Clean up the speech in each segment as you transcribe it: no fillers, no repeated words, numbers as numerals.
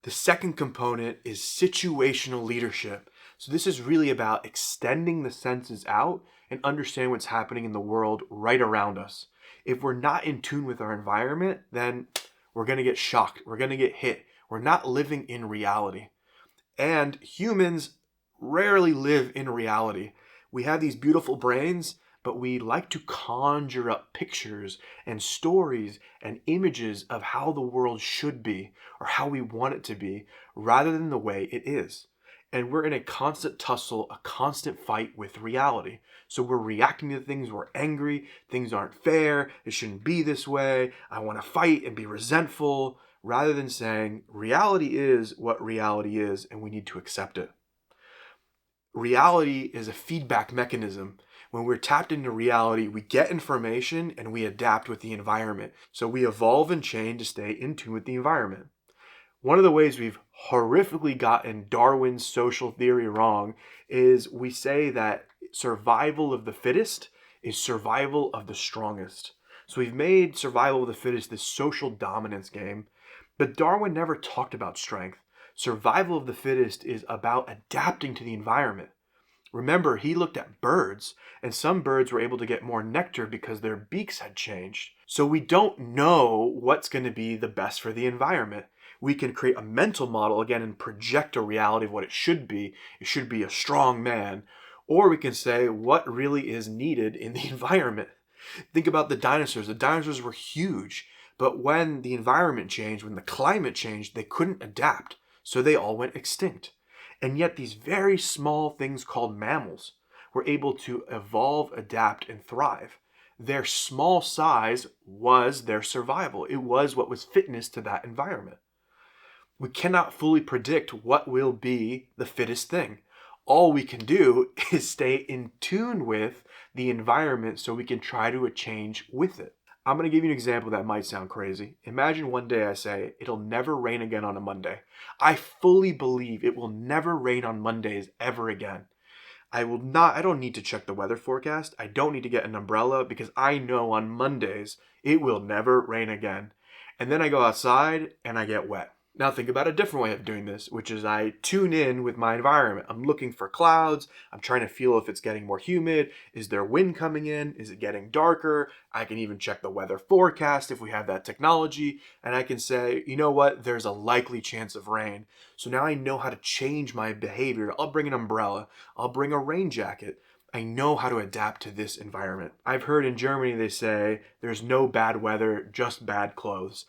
The second component is situational leadership. So this is really about extending the senses out and understanding what's happening in the world right around us. If we're not in tune with our environment, then we're going to get shocked. We're going to get hit. We're not living in reality. And humans rarely live in reality. We have these beautiful brains, but we like to conjure up pictures and stories and images of how the world should be or how we want it to be rather than the way it is. And we're in a constant tussle, a constant fight with reality. So we're reacting to things, we're angry, things aren't fair, it shouldn't be this way, I want to fight and be resentful, rather than saying reality is what reality is and we need to accept it. Reality is a feedback mechanism. When we're tapped into reality, we get information and we adapt with the environment. So we evolve and change to stay in tune with the environment. One of the ways we've horrifically gotten Darwin's social theory wrong is we say that survival of the fittest is survival of the strongest. So we've made survival of the fittest this social dominance game, but Darwin never talked about strength. Survival of the fittest is about adapting to the environment. Remember, he looked at birds, and some birds were able to get more nectar because their beaks had changed. So we don't know what's going to be the best for the environment. We can create a mental model again and project a reality of what it should be. It should be a strong man. Or we can say what really is needed in the environment. Think about the dinosaurs. The dinosaurs were huge, but when the environment changed, when the climate changed, they couldn't adapt. So they all went extinct. And yet these very small things called mammals were able to evolve, adapt, and thrive. Their small size was their survival. It was what was fitness to that environment. We cannot fully predict what will be the fittest thing. All we can do is stay in tune with the environment so we can try to change with it. I'm going to give you an example that might sound crazy. Imagine one day I say, it'll never rain again on a Monday. I fully believe it will never rain on Mondays ever again. I don't need to check the weather forecast. I don't need to get an umbrella because I know on Mondays it will never rain again. And then I go outside and I get wet. Now think about a different way of doing this, which is I tune in with my environment. I'm looking for clouds. I'm trying to feel if it's getting more humid. Is there wind coming in? Is it getting darker? I can even check the weather forecast if we have that technology. And I can say, you know what? There's a likely chance of rain. So now I know how to change my behavior. I'll bring an umbrella. I'll bring a rain jacket. I know how to adapt to this environment. I've heard in Germany they say there's no bad weather, just bad clothes.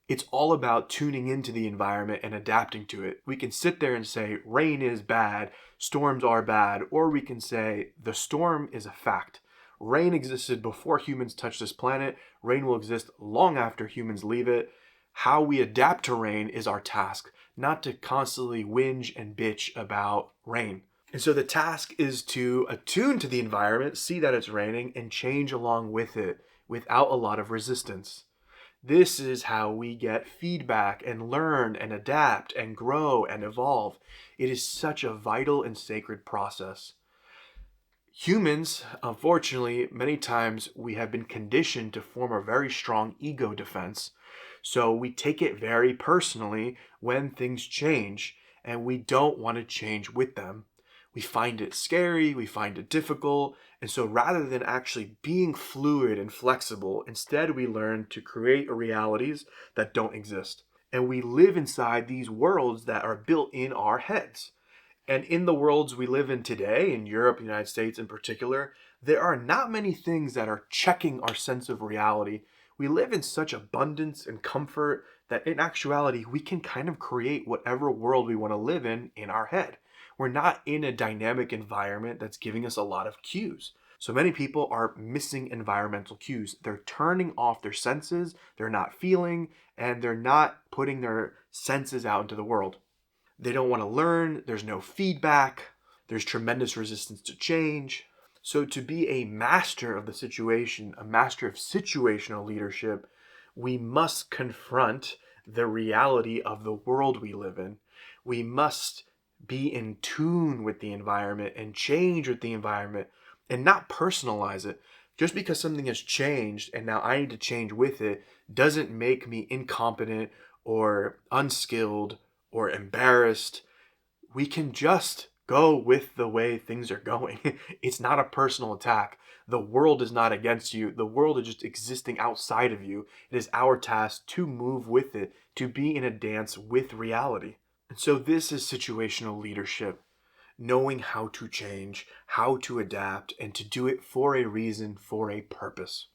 It's all about tuning into the environment and adapting to it. We can sit there and say rain is bad, storms are bad, or we can say the storm is a fact. Rain existed before humans touched this planet. Rain will exist long after humans leave it. How we adapt to rain is our task, not to constantly whinge and bitch about rain. And so the task is to attune to the environment, see that it's raining, and change along with it without a lot of resistance. This is how we get feedback and learn and adapt and grow and evolve. It is such a vital and sacred process. Humans, unfortunately, many times we have been conditioned to form a very strong ego defense. So we take it very personally when things change and we don't want to change with them. We find it scary, we find it difficult, and so rather than actually being fluid and flexible, instead we learn to create realities that don't exist. And we live inside these worlds that are built in our heads. And in the worlds we live in today, in Europe, the United States in particular, there are not many things that are checking our sense of reality. We live in such abundance and comfort that in actuality, we can kind of create whatever world we want to live in our head. We're not in a dynamic environment that's giving us a lot of cues. So many people are missing environmental cues. They're turning off their senses, they're not feeling, and they're not putting their senses out into the world. They don't want to learn, there's no feedback, there's tremendous resistance to change. So to be a master of the situation, a master of situational leadership, we must confront the reality of the world we live in. We must be in tune with the environment and change with the environment and not personalize it. Just because something has changed and now I need to change with it doesn't make me incompetent or unskilled or embarrassed, we can just go with the way things are going. It's not a personal attack. The world is not against you. The world is just existing outside of you. It is our task to move with it, to be in a dance with reality. And so this is situational leadership, knowing how to change, how to adapt, and to do it for a reason, for a purpose.